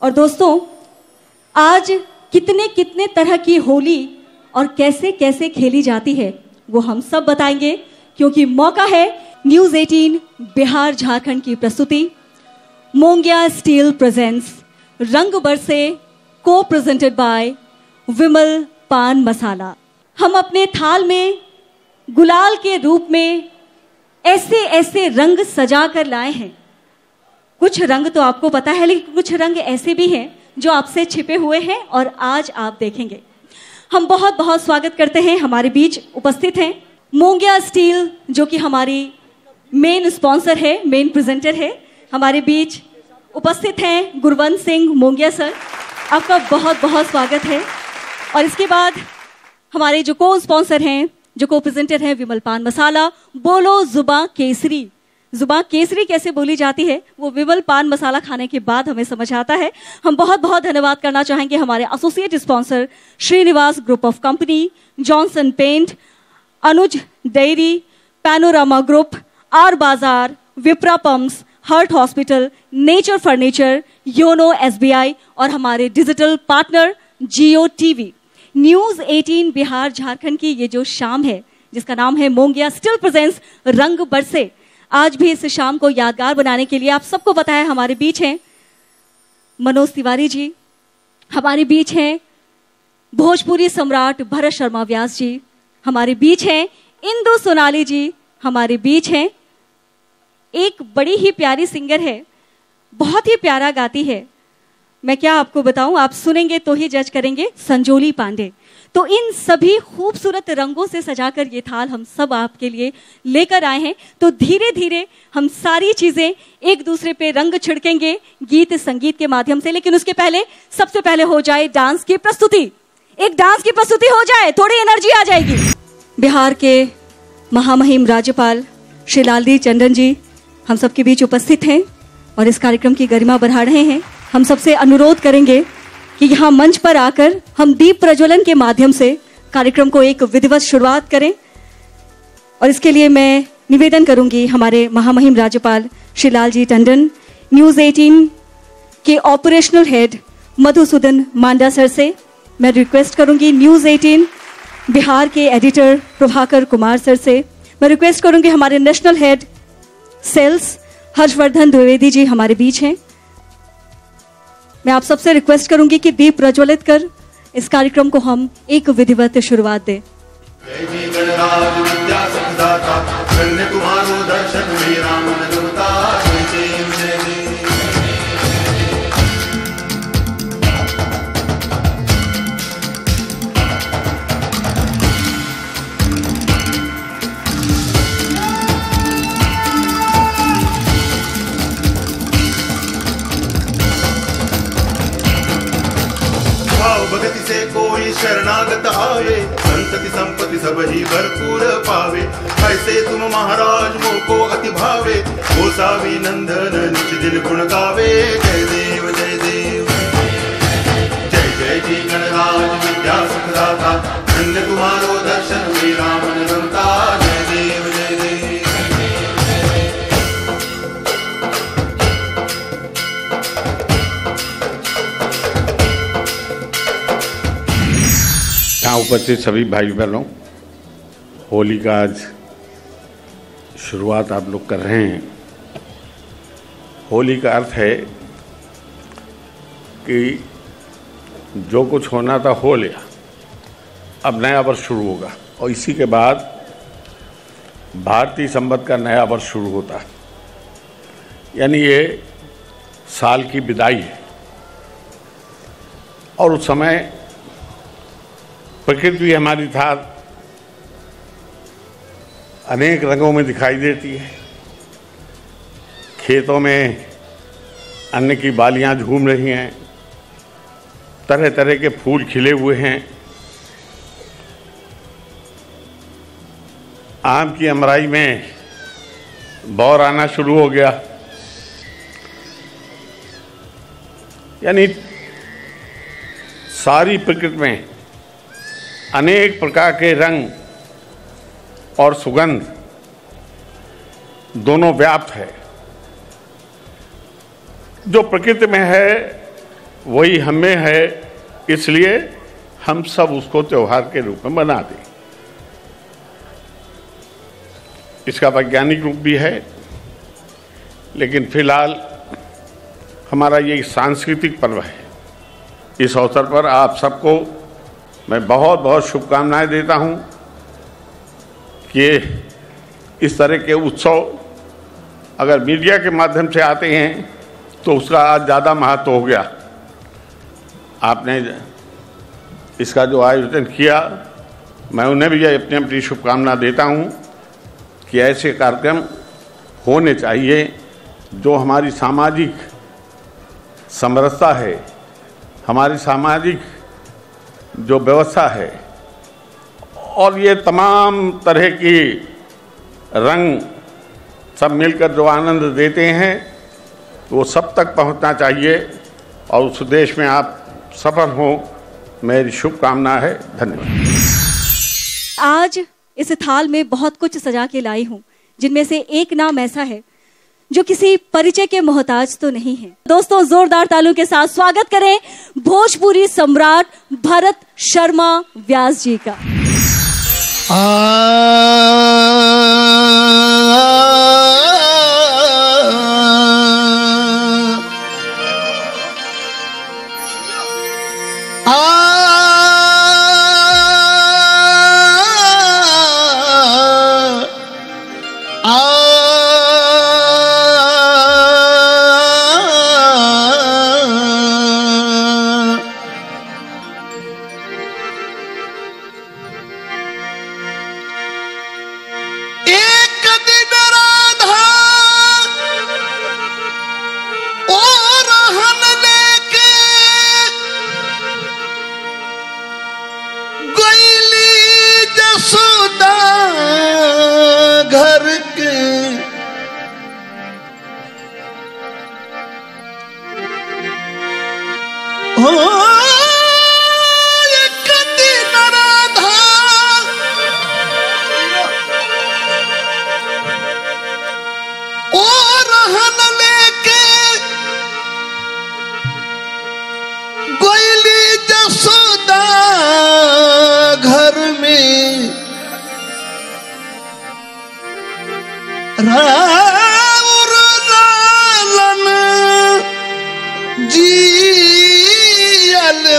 और दोस्तों, आज कितने कितने तरह की होली और कैसे कैसे खेली जाती है वो हम सब बताएंगे, क्योंकि मौका है न्यूज़ 18 बिहार झारखंड की प्रस्तुति मोंगिया स्टील प्रेजेंट्स रंग बरसे, को प्रेजेंटेड बाय विमल पान मसाला। हम अपने थाल में गुलाल के रूप में ऐसे ऐसे रंग सजा कर लाए हैं। कुछ रंग तो आपको पता है, लेकिन कुछ रंग ऐसे भी हैं जो आपसे छिपे हुए हैं और आज आप देखेंगे। हम बहुत बहुत स्वागत करते हैं, हमारे बीच उपस्थित हैं मोंगिया स्टील, जो कि हमारी मेन स्पॉन्सर है, मेन प्रेजेंटर है। हमारे बीच उपस्थित हैं गुरवंत सिंह मोंगिया सर, आपका बहुत बहुत स्वागत है। और इसके बाद हमारे जो को स्पॉन्सर हैं, जो को प्रेजेंटर हैं, विमल पान मसाला। बोलो जुबां केसरी। जुबां केसरी कैसे बोली जाती है वो विमल पान मसाला खाने के बाद हमें समझ आता है। हम बहुत बहुत धन्यवाद करना चाहेंगे हमारे associate sponsor Srinivas group of company, Johnson paint, Anuj dairy, Panorama group, R Bazaar, Vipra pumps, heart hospital, nature furniture, Yono SBI और हमारे digital partner Jio TV. News 18 Bihar Jharkhand की ये जो शाम है, जिसका नाम है मोंगिया स्टील प्रेजेंट्स रंग बरसे, आज भी इस शाम को यादगार बनाने के लिए आप सबको पता है हमारे बीच हैं मनोज तिवारी जी, हमारे बीच हैं भोजपुरी सम्राट भरत शर्मा व्यास जी, हमारे बीच हैं इंदु सोनाली जी, हमारे बीच हैं एक बड़ी ही प्यारी सिंगर है, बहुत ही प्यारा गाती है, मैं क्या आपको बताऊं, आप सुनेंगे तो ही जज करेंगे, संजोली पांडे। तो इन सभी खूबसूरत रंगों से सजाकर ये थाल हम सब आपके लिए लेकर आए हैं। तो धीरे धीरे हम सारी चीजें एक दूसरे पे रंग छिड़केंगे गीत संगीत के माध्यम से, लेकिन उसके पहले सबसे पहले हो जाए डांस की प्रस्तुति। एक डांस की प्रस्तुति हो जाए, थोड़ी एनर्जी आ जाएगी। बिहार के महामहिम राज्यपाल श्री लालजी टंडन जी हम सबके बीच उपस्थित हैं और इस कार्यक्रम की गरिमा बढ़ा रहे हैं। हम सबसे अनुरोध करेंगे कि यहाँ मंच पर आकर हम दीप प्रज्वलन के माध्यम से कार्यक्रम को एक विधिवत शुरुआत करें। और इसके लिए मैं निवेदन करूंगी हमारे महामहिम राज्यपाल श्री लालजी टंडन, न्यूज़ 18 के ऑपरेशनल हेड मधुसूदन मांडा सर से मैं रिक्वेस्ट करूंगी, न्यूज़ 18 बिहार के एडिटर प्रभाकर कुमार सर से मैं रिक्वेस्ट करूंगी, हमारे national head sales Harshvardhan Dwivedi ji हमारे बीच हैं। मैं आप सबसे रिक्वेस्ट करूंगी कि दीप प्रज्वलित कर इस कार्यक्रम को हम एक विधिवत शुरुआत दें। भगति से कोई शरणागत आवे, संतति संपत्ति सब ही भरपूर पावे। ऐसे तुम महाराज मोको अति भावे, गोसावी नंदन निज दिन गुण गावे। जय देव जय देव, जय जय जी गणराज विद्या सुखदाता, धन्य तुम्हारो दर्शन मेरा मन रमता। जय देव जय देव। यहाँ उपस्थित सभी भाई बहनों, होली का आज शुरुआत आप लोग कर रहे हैं। होली का अर्थ है कि जो कुछ होना था हो लिया, अब नया वर्ष शुरू होगा और इसी के बाद भारतीय संवत का नया वर्ष शुरू होता है, यानी ये साल की विदाई है। और उस समय प्रकृति हमारी थाल अनेक रंगों में दिखाई देती है। खेतों में अन्न की बालियां झूम रही हैं, तरह तरह के फूल खिले हुए हैं, आम की अमराई में बौर आना शुरू हो गया। यानी सारी प्रकृति में अनेक प्रकार के रंग और सुगंध दोनों व्याप्त है। जो प्रकृति में है वही हमें है, इसलिए हम सब उसको त्योहार के रूप में मनाते। इसका वैज्ञानिक रूप भी है, लेकिन फिलहाल हमारा ये सांस्कृतिक पर्व है। इस अवसर पर आप सबको मैं बहुत बहुत शुभकामनाएं देता हूं कि इस तरह के उत्सव अगर मीडिया के माध्यम से आते हैं तो उसका आज ज़्यादा महत्व हो गया। आपने इसका जो आयोजन किया, मैं उन्हें भी अपनी अपनी शुभकामना देता हूं कि ऐसे कार्यक्रम होने चाहिए जो हमारी सामाजिक समरसता है, हमारी सामाजिक जो व्यवस्था है, और ये तमाम तरह की रंग सब मिलकर जो आनंद देते हैं वो सब तक पहुंचना चाहिए, और उस देश में आप सफल हों, मेरी शुभकामना है। धन्यवाद। आज इस थाल में बहुत कुछ सजा के लाई हूँ, जिनमें से एक नाम ऐसा है जो किसी परिचय के मोहताज तो नहीं है। दोस्तों, जोरदार तालियों के साथ स्वागत करें भोजपुरी सम्राट भरत शर्मा व्यास जी का।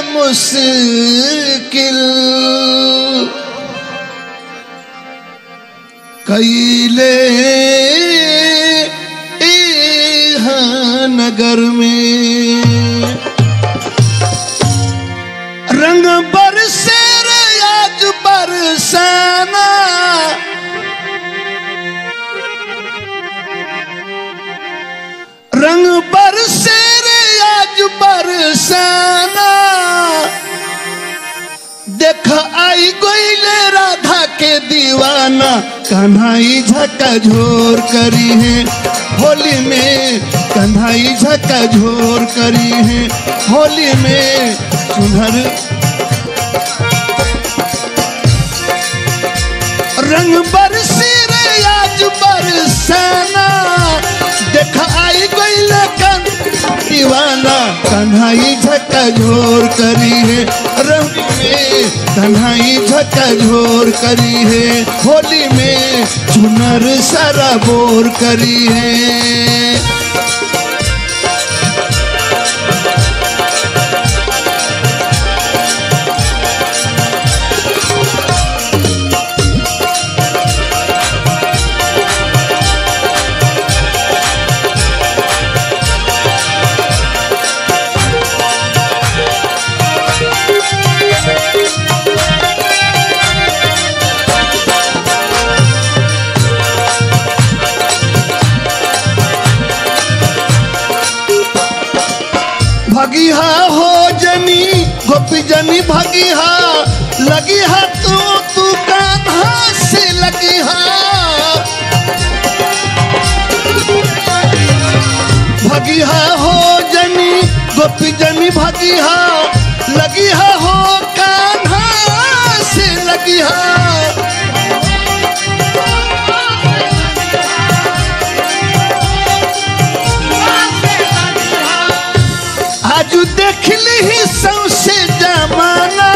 मुश्किल कैले नगर में रंग बरसे रे आज बरसाना, रंग बरसे रे आज बरसाना, देख आई गोइले राधा के दीवाना, कन्हाई झकझोर करी है होली में, कन्हाई झकझोर करी है होली में। सुनहर रंग बरसी रे आज बरसाना, देख आई गोइले दीवाना, कन्हाई झकझोर करी है रंग में, कन्हाई झकझोर करी है होली में, चुनर सराबोर करी है। भगिहा हो जनी गोपी जनी भगिहा, लगी हा तू कान्हा से लगी हा, भगिहा हो जनी गोपी जनी भगिहा, लगी हा हो कान्हा से लगी हा। आज देख ली सौसे जमाना,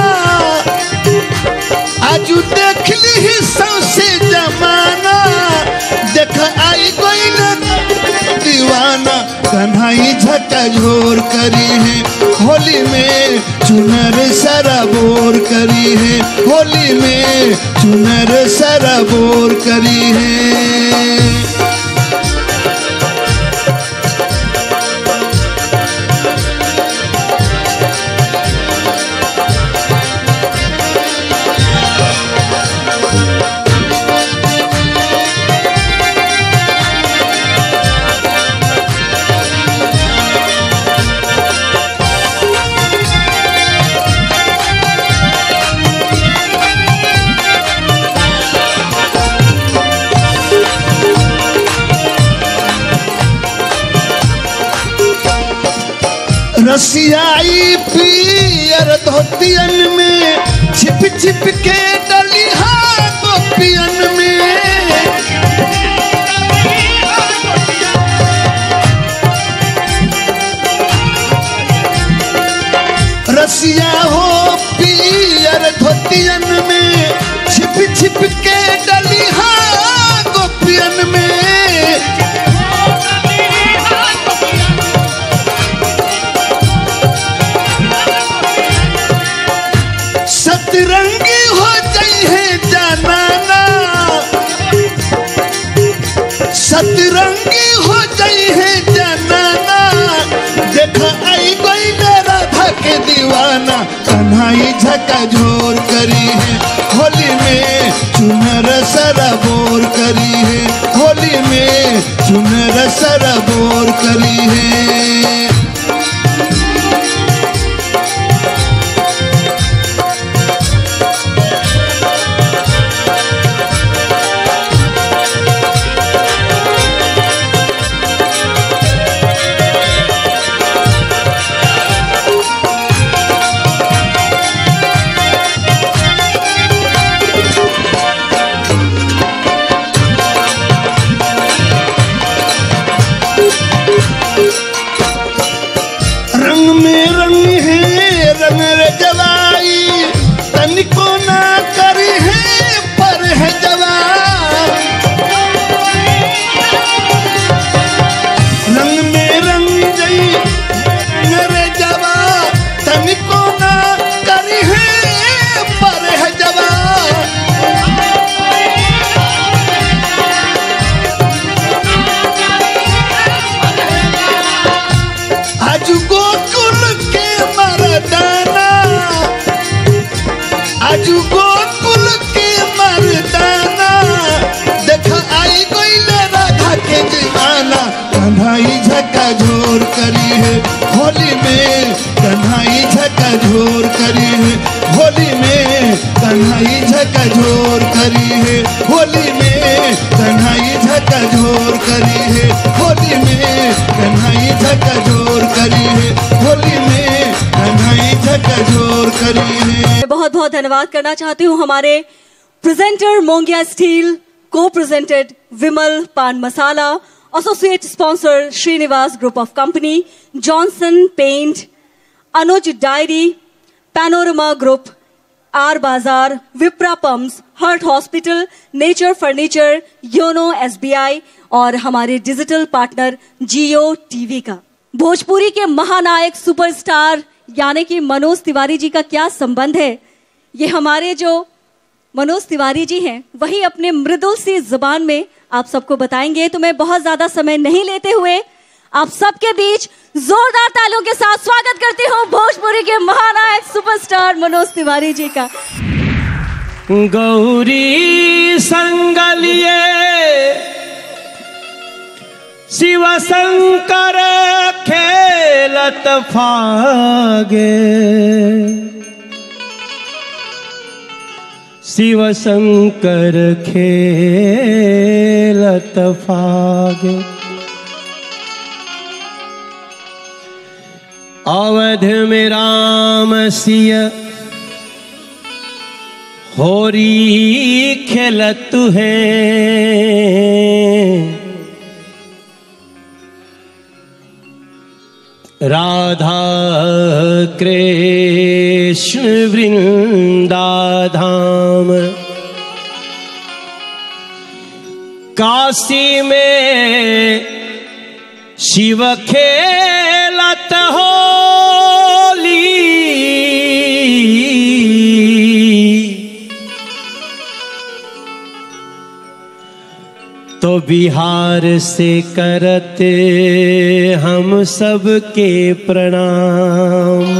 आज देख ली सौसे जमाना, देख आई कोई दीवाना। कन्हई झकझोर करी है होली में, चुनर सराबोर करी है होली में, चुनर सराबोर करी है। रसियाई पियर धोतियन में, छिप छिप के डली गोपियन में। रसिया हो पियर धोतियन में, छिप छिप के डली गोपियन में। सतरंगी हो जाई है जनाना, सतरंगी हो जाई है जनाना, देख आई कोई राधा के दीवाना। कन्हई झकझोर करी है होली में, चुनर सराबोर करी है होली में, चुनर सराबोर करी है। रंग में रंग है रंग जवाई, तनिको ना करी है पर है जवान। रंग में रंग जई रंग जवा, तनिको ना करी है पर है जवान। आज गोकुल के मर्दाना, आज गोकुल के मर्दाना, देख आई कोई राधा के दीवाना। कन्हई झकझोर करी है होली में, कन्हई झकझोर करी है होली में, कन्हई झकझोर करी है होली में, कन्हई झकझोर करी है होली में, कन्हई झकझोर करी है होली में, कन्हई झकझोर करी है। बहुत बहुत धन्यवाद करना चाहती हूँ हमारे प्रेजेंटर मोंगिया स्टील, को presented Vimal pan masala, associate sponsor Srinivas group of company, Johnson paint, Anuj dairy, Panorama group, R Bazaar, Vipra pumps, heart hospital, nature furniture, Yono SBI और हमारे डिजिटल पार्टनर जियो टीवी का। भोजपुरी के महानायक सुपरस्टार यानी कि मनोज तिवारी जी का क्या संबंध है, ये हमारे जो मनोज तिवारी जी हैं वही अपने मृदुल सी जुबान में आप सबको बताएंगे। तो मैं बहुत ज्यादा समय नहीं लेते हुए आप सबके बीच जोरदार तालियों के साथ स्वागत करती हूँ भोजपुरी के महानायक सुपरस्टार मनोज तिवारी जी का। गौरी संगलिए शिव शंकर खेलत फागे, शिव शंकर खेलत फागे। अवध में राम सिय होरी खेलत है, राधा कृष्ण वृंदाधाम। काशी में शिव खेलत होली, तो बिहार से करते हम सबके प्रणाम।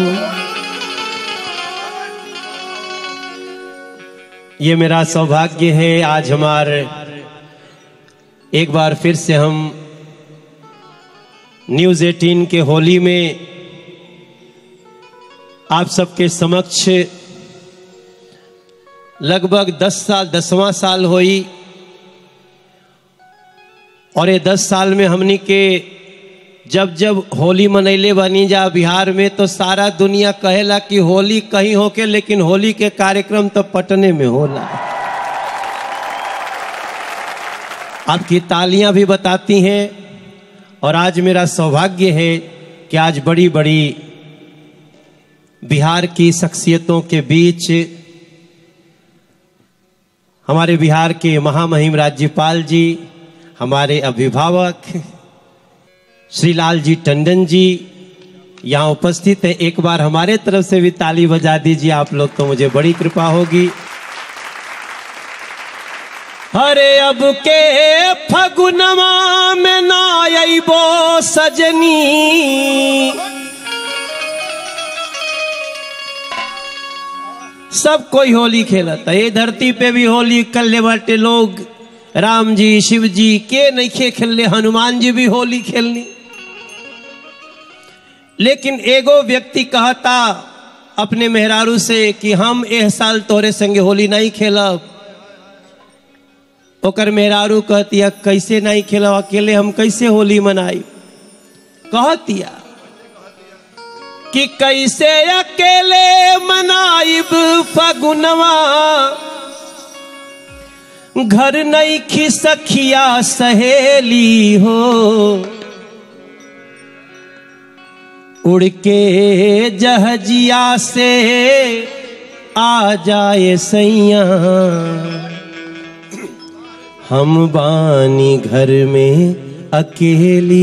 ये मेरा सौभाग्य है, आज हमारे एक बार फिर से हम न्यूज़ 18 के होली में आप सबके समक्ष लगभग 10वां साल हुई। और ये 10 साल में हमनी के जब जब होली मनैले बनी जा बिहार में, तो सारा दुनिया कहेला कि होली कहीं होके, लेकिन होली के कार्यक्रम तो पटने में होला। आपकी तालियां भी बताती हैं। और आज मेरा सौभाग्य है कि आज बड़ी बड़ी बिहार की शख्सियतों के बीच हमारे बिहार के महामहिम राज्यपाल जी, हमारे अभिभावक श्री लालजी टंडन जी यहाँ उपस्थित हैं। एक बार हमारे तरफ से भी ताली बजा दीजिए आप लोग, तो मुझे बड़ी कृपा होगी। अरे अब के फगुनमा में ना आइबो सजनी, सब कोई होली खेलता। ये धरती पे भी होली खेलने बाटे लोग, राम जी शिव जी के नहीं खेलने, हनुमान जी भी होली खेलनी। लेकिन एगो व्यक्ति कहता अपने मेहरारू से कि हम एह साल तोरे संगे होली नहीं खेलब। ओकर मेहरारू कहतिया कैसे नहीं खेलब, अकेले हम कैसे होली मनाई। कहतिया कि कैसे अकेले मनाइब फगुनवा, घर नहीं खिसखिया सहेली हो, उड़ के जहजिया से आ जाए सैया, हम बानी घर में अकेली।